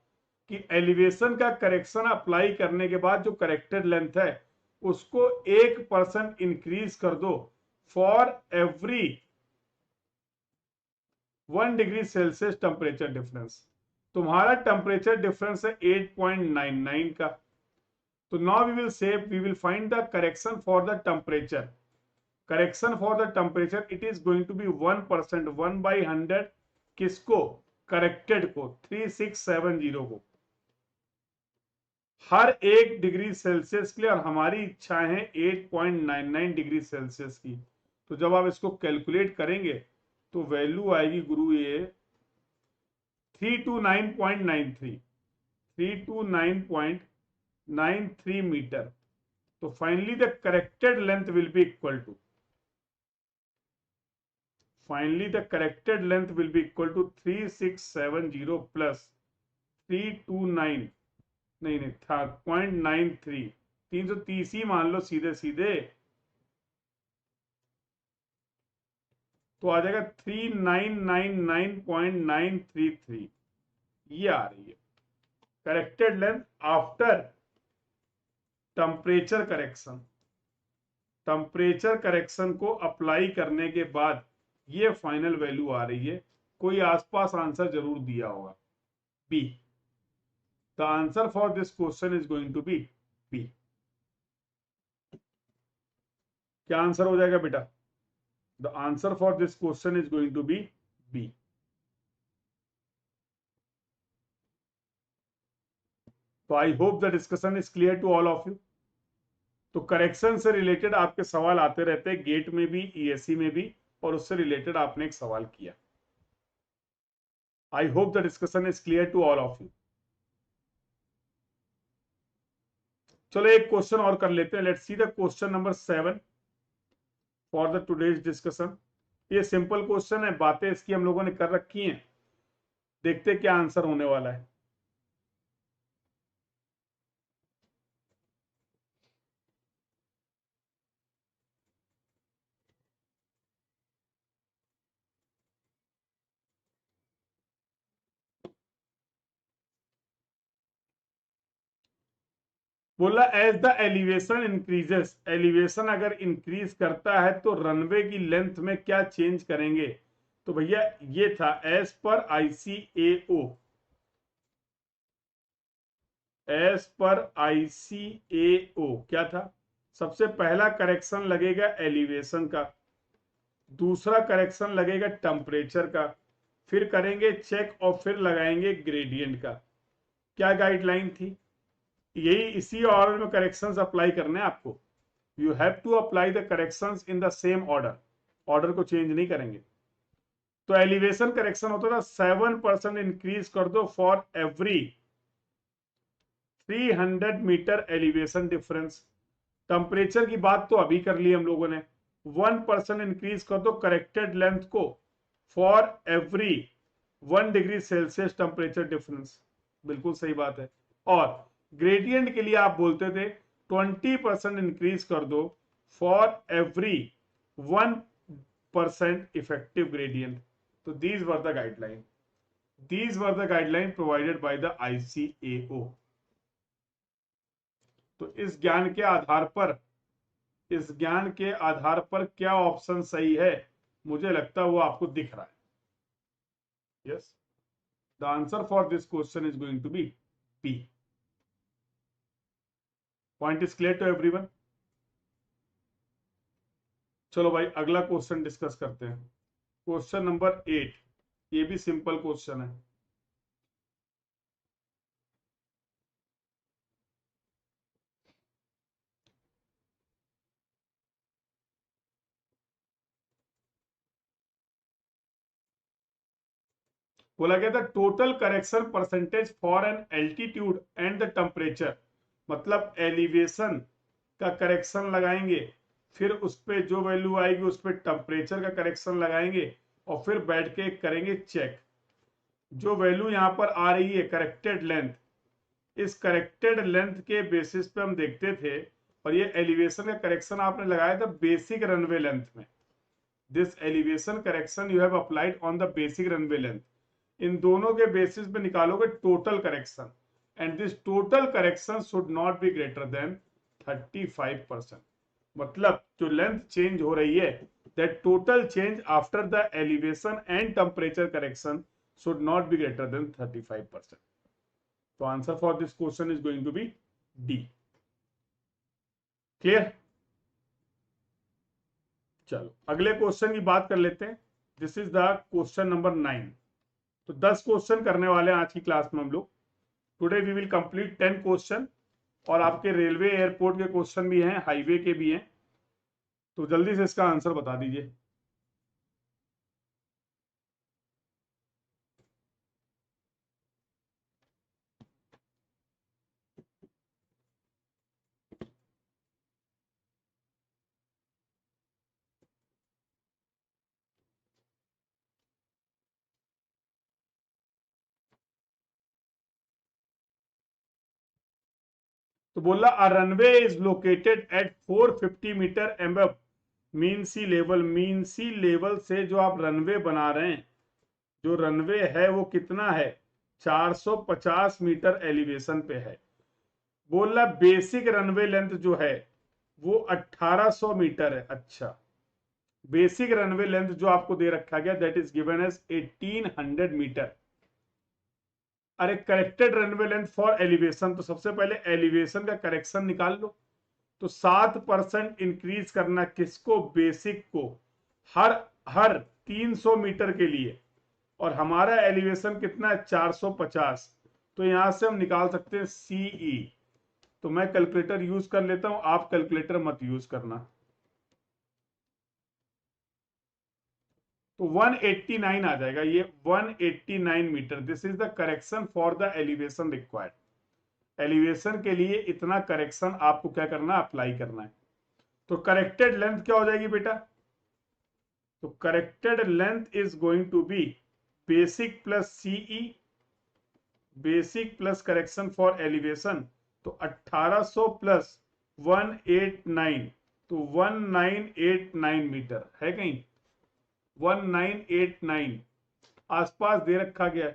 कि एलिवेशन का करेक्शन अप्लाई करने के बाद जो करेक्टेड लेंथ है उसको 1% इंक्रीज कर दो for every 1 degree Celsius temperature difference. तुम्हारा टेम्परेचर डिफरेंस है 8.99 का। तो now we will find the correction for the temperature. Correction for the temperature it is going to be 1%, 1/100। किसको? करेक्टेड को, 3670 को, हर 1 डिग्री सेल्सियस के लिए। और हमारी इच्छा है 8.99 डिग्री सेल्सियस की। तो जब आप इसको कैलकुलेट करेंगे तो वैल्यू आएगी गुरु ये 329.93, 329.93 मीटर। तो finally the corrected length will be equal to, finally the corrected length will be equal to 3670 plus 329, नहीं नहीं था 0.93, 330 ही मान लो सीधे सीधे, तो आ जाएगा 3999.933। ये आ रही है corrected length after temperature correction. Temperature correction को अप्लाई करने के बाद ये फाइनल वैल्यू आ रही है। कोई आसपास आंसर जरूर दिया होगा, B. The answer for this question is going to be B. क्या आंसर हो जाएगा बेटा? The answer for this question is going to be B. तो I hope the discussion is clear to all of you. तो correction से रिलेटेड आपके सवाल आते रहते हैं, गेट में भी, ESE में भी, और उससे रिलेटेड आपने एक सवाल किया। I hope the discussion is clear to all of you. चलो एक क्वेश्चन और कर लेते हैं। Let's see the question number 7 for the today's discussion. ये सिंपल क्वेश्चन है, बातें इसकी हम लोगों ने कर रखी हैं। देखते क्या आंसर होने वाला है। बोला as the elevation increases, elevation अगर इंक्रीज करता है तो रनवे की लेंथ में क्या चेंज करेंगे? तो भैया ये था as per ICAO, as per ICAO क्या था? सबसे पहला करेक्शन लगेगा एलिवेशन का, दूसरा करेक्शन लगेगा टेम्परेचर का, फिर करेंगे चेक और फिर लगाएंगे ग्रेडियंट का। क्या गाइडलाइन थी? यही इसी ऑर्डर में करेक्शंस अप्लाई करने हैं आपको। You have to apply the corrections in the same order, order को चेंज नहीं करेंगे। तो एलिवेशन करेक्शन होता था 7% इंक्रीज कर दो for every 300 metre elevation difference. Temperature की बात तो अभी कर ली हम लोगों ने, 1% इंक्रीज कर दो करेक्टेड लेंथ को for every 1 degree Celsius temperature difference. बिल्कुल सही बात है। और ग्रेडियंट के लिए आप बोलते थे 20% इंक्रीज कर दो फॉर एवरी 1% इफेक्टिव ग्रेडियंट। तो these were the guideline, these were the guideline provided by the ICAO. तो इस ज्ञान के आधार पर, इस ज्ञान के आधार पर क्या ऑप्शन सही है? मुझे लगता है वो आपको दिख रहा है। Yes, the answer for this question is going to be B. Point is clear to everyone? चलो भाई अगला क्वेश्चन डिस्कस करते हैं। क्वेश्चन नंबर 8, ये भी सिंपल क्वेश्चन है। बोला गया था total correction percentage for an altitude and the temperature. मतलब एलिवेशन का करेक्शन लगाएंगे, फिर उस पर जो वैल्यू आएगी उस पर टेम्परेचर का करेक्शन लगाएंगे और फिर बैठ के करेंगे चेक। जो वैल्यू यहां पर आ रही है करेक्टेड लेंथ, इस करेक्टेड लेंथ के बेसिस पे हम देखते थे, और ये एलिवेशन का करेक्शन आपने लगाया था बेसिक रनवे लेंथ में। This elevation correction you have applied on the basic runway length. इन दोनों के बेसिस पे निकालोगे total correction, and this total correction should not be greater than 35%। मतलब जो लेंथ चेंज हो रही है, that total change after the elevation and temperature correction should not be greater than 35%। तो answer for this question is going to be D. Clear? चलो अगले question की बात कर लेते हैं। This is the question number 9। तो 10 क्वेश्चन करने वाले हैं आज की क्लास में हम लोग। Today we will complete 10 question, और आपके रेलवे एयरपोर्ट के क्वेश्चन भी हैं, हाईवे के भी हैं। तो जल्दी से इसका आंसर बता दीजिए। तो बोला a runway is located at 450 meter above mean sea level. Mean sea level से जो आप रनवे बना रहे हैं, जो रनवे है वो कितना है? 450 मीटर एलिवेशन पे है। बोल रहा बेसिक रनवे लेंथ जो है वो 1800 मीटर है। अच्छा, बेसिक रनवे लेंथ जो आपको दे रखा गया that is given as 1800 meter. अरे corrected runway length for elevation, तो सबसे पहले एलिवेशन का करेक्शन निकाल लो। तो 7% इंक्रीज करना किसको? बेसिक को, हर हर 300 मीटर के लिए। और हमारा एलिवेशन कितना है? 450। तो यहां से हम निकाल सकते हैं सीई। तो मैं कैलकुलेटर यूज कर लेता हूं, आप कैलकुलेटर मत यूज करना। तो 189 आ जाएगा ये, 189 metre. This is the correction for the elevation required. Elevation के लिए इतना करेक्शन आपको क्या करना है? अप्लाई करना है। तो करेक्टेड लेंथ क्या हो जाएगी बेटा? तो corrected length is going to be basic plus CE, basic plus correction for elevation. तो 1800 प्लस 189, तो 1989 मीटर है कहीं? 1989 आसपास दे रखा गया।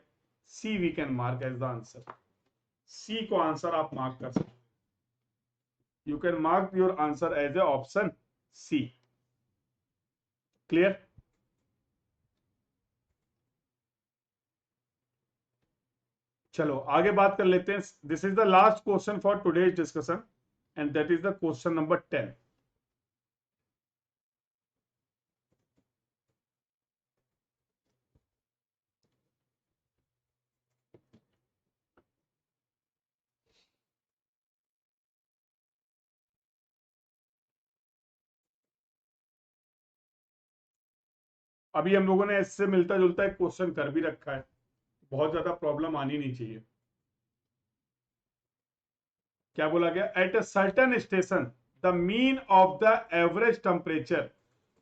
C we can mark as the answer. C को आंसर आप मार्क कर सकते हैं। You can mark your answer as a option C. Clear? चलो आगे बात कर लेते हैं. This is the last question for today's discussion and that is the question number 10. अभी हम लोगों ने इससे मिलता जुलता एक क्वेश्चन कर भी रखा है, बहुत ज्यादा प्रॉब्लम आनी नहीं चाहिए. क्या बोला गया? At a certain station the mean of the average temperature,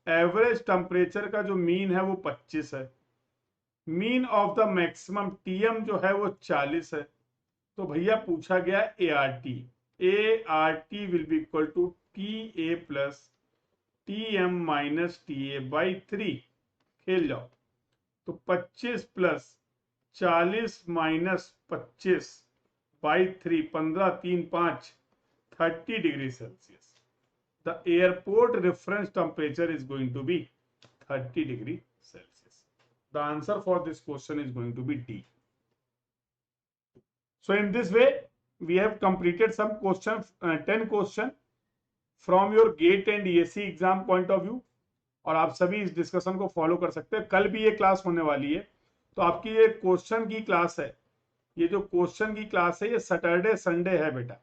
average temperature का जो मीन है वो 25 है, mean of the maximum TM जो है वो 40 है. तो भैया पूछा गया A R T. A R T will be equal to T A plus T M minus T A by 3. खेल जाओ. तो 25 plus 40 minus 25 by 3, 15 3 5, 30 degree Celsius. The airport reference temperature is going to be 30 degree Celsius. The answer for this question is going to be D. So in this way we have completed some question 10 question from your GATE and ESE exam point of view. और आप सभी इस discussion को follow कर सकते हैं. कल भी ये क्लास होने वाली है, तो आपकी ये क्वेश्चन की क्लास है. ये जो क्वेश्चन की क्लास है ये सैटरडे संडे है बेटा.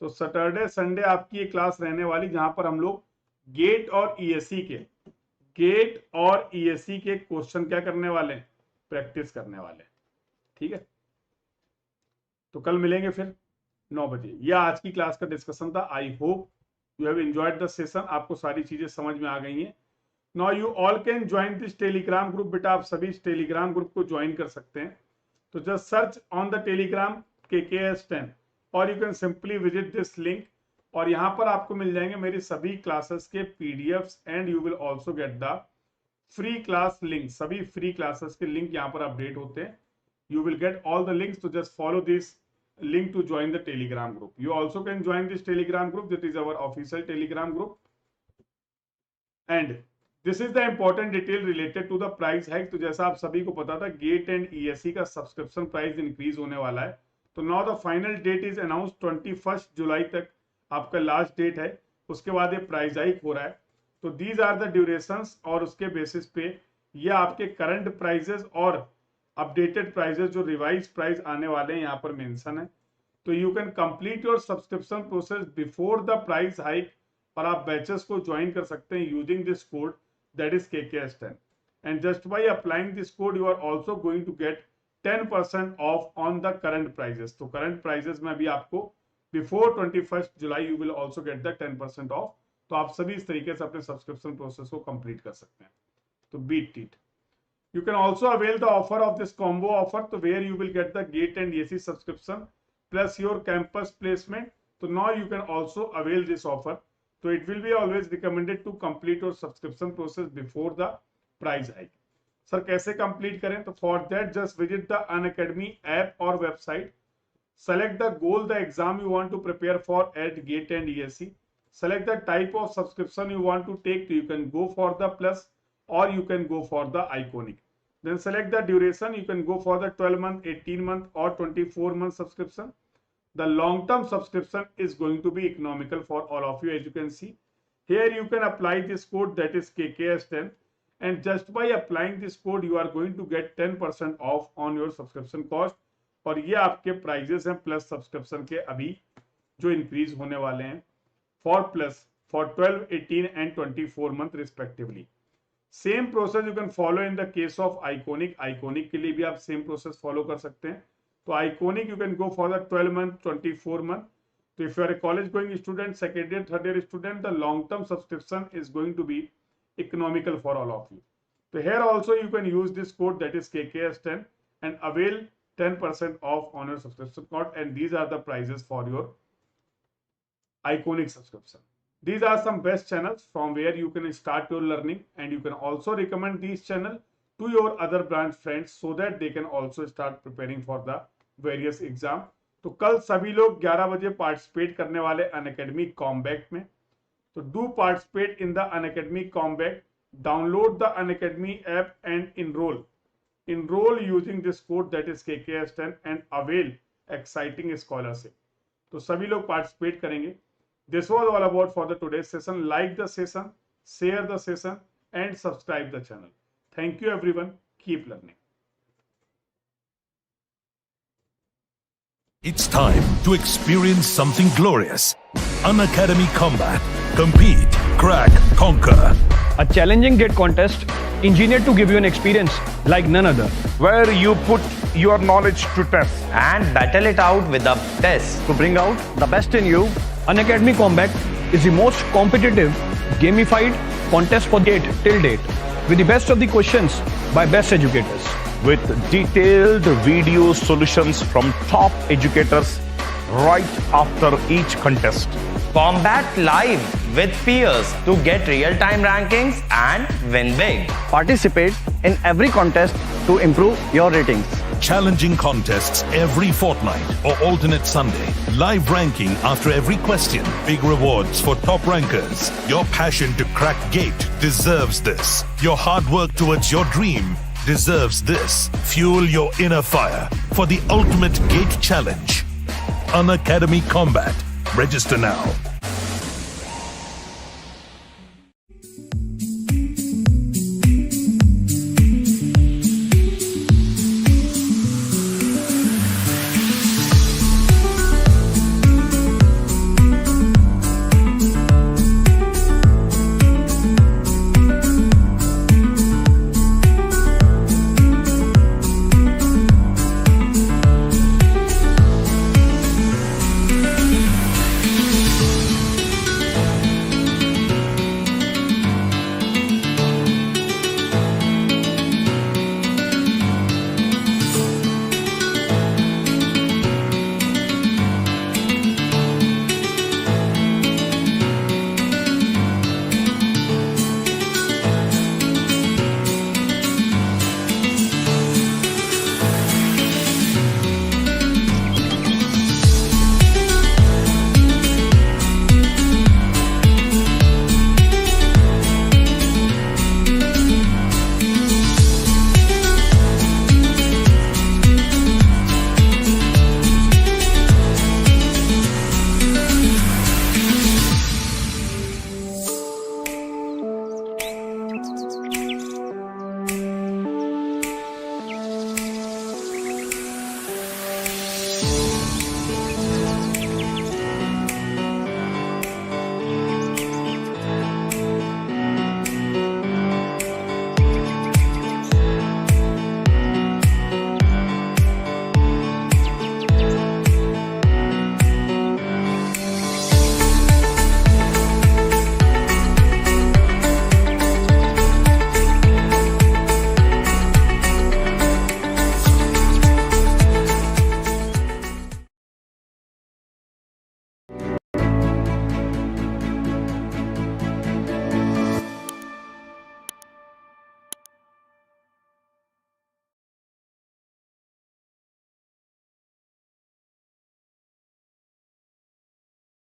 तो सैटरडे संडे आपकी ये क्लास रहने वाली, जहां पर हम लोग गेट और ईएससी के क्वेश्चन क्या करने वाले हैं, प्रैक्टिस करने वाले हैं. ठीक है, तो कल मिलेंगे फिर 9 बजे. यह आज की क्लास का डिस्कशन था. I hope you have enjoyed the session. आपको सारी चीजें समझ में आ गई हैं. Now you all can join this Telegram group. बेटा आप सभी इस टेलीग्राम ग्रुप को ज्वाइन कर सकते हैं. तो just search on the Telegram KKS10 और you can simply visit this link. और यहाँ पर आपको मिल जाएंगे मेरी सभी क्लासेस के PDFs and you will also get the free class link. सभी फ्री क्लासेस के लिंक यहाँ पर अपडेट होते हैं. You will get all the links, to just follow this link to join the telegram group. You also can join this telegram group, that is our official telegram group. And this is the important detail related to the price hike. तो जैसा आप सभी को पता था GATE and ESE का subscription price increase होने वाला है. तो now the final date is announce 21 जुलाई तक आपका लास्ट डेट है. उसके बाद ये प्राइस हाइक हो रहा है. तो दीज आर द ड्यूरेशंस और उसके बेसिस पे ये आपके करंट प्राइजेस और अपडेटेड प्राइजेस जो रिवाइज प्राइस आने वाले हैं यहाँ पर मेंशन है. तो you can complete your subscription process before the price hike और आप बैचेस को ज्वाइन कर सकते हैं using this code that is KKS10. And just by applying this code you are also going to get 10% off on the current prices. तो current prices में भी आपको before 21 July you will also get the 10% of. तो आप सभी इस तरीके से अपने सब्सक्रिप्शन प्रोसेस को कंप्लीट कर सकते हैं. तो beat it. You can also avail the offer of this combo offer, to where you will get the GATE and ESE subscription plus your campus placement. So now you can also avail this offer. So it will be always recommended to complete your subscription process before the price hike. Sir, कैसे complete करें? तो for that just visit the Unacademy app or website. Select the goal, the exam you want to prepare for at GATE and ESE. Select the type of subscription you want to take. You can go for the plus or you can go for the iconic. Then select the duration. You can go for the 12-month, 18-month or 24-month subscription. The long-term subscription is going to be economical for all of you. As you can see here, you can apply this code that is KKS10, and just by applying this code you are going to get 10% off on your subscription cost. और ये आपके prices हैं plus subscription के अभी जो increase होने वाले हैं for plus for 12, 18 and 24 month respectively. Same process you can follow in the case of iconic. Iconic के लिए भी आप सेम प्रोसेस फॉलो कर सकते हैं. तो iconic you can go for the 12 month, 24 month. तो if you are a college going student, second year, third year student, the long term subscription is going to be economical for all of you. So here also you can use this code that is KKS10 and avail 10% off on your subscription code, and these are the prices for your iconic subscription. These are some best channels from where you can start your learning, and you can also recommend these channel to your other branch friends so that they can also start preparing for the various exam. तो कल सभी लोग 11 बजे participate करने वाले Unacademy combat में। तो do participate in the Unacademy combat, download the Unacademy app and enroll using this code that is KKS10 and avail exciting scholarship। तो सभी लोग पार्टिसिपेट करेंगे। This was all about for the today's session. Like the session, share the session and subscribe the channel. Thank you everyone. Keep learning. It's time to experience something glorious. Unacademy Combat. Compete, crack, conquer. A challenging GATE contest engineered to give you an experience like none other. Where you put your knowledge to test. and battle it out with the best. To bring out the best in you, Unacademy Combat is the most competitive, gamified contest for GATE till date, with the best of the questions by best educators. With detailed video solutions from top educators right after each contest. Combat live with peers to get real-time rankings and win big. Participate in every contest to improve your ratings. Challenging contests every fortnight or alternate Sunday. Live ranking after every question. Big rewards for top rankers. Your passion to crack GATE deserves this. Your hard work towards your dream deserves this. Fuel your inner fire for the ultimate GATE challenge. Unacademy Combat. Register now.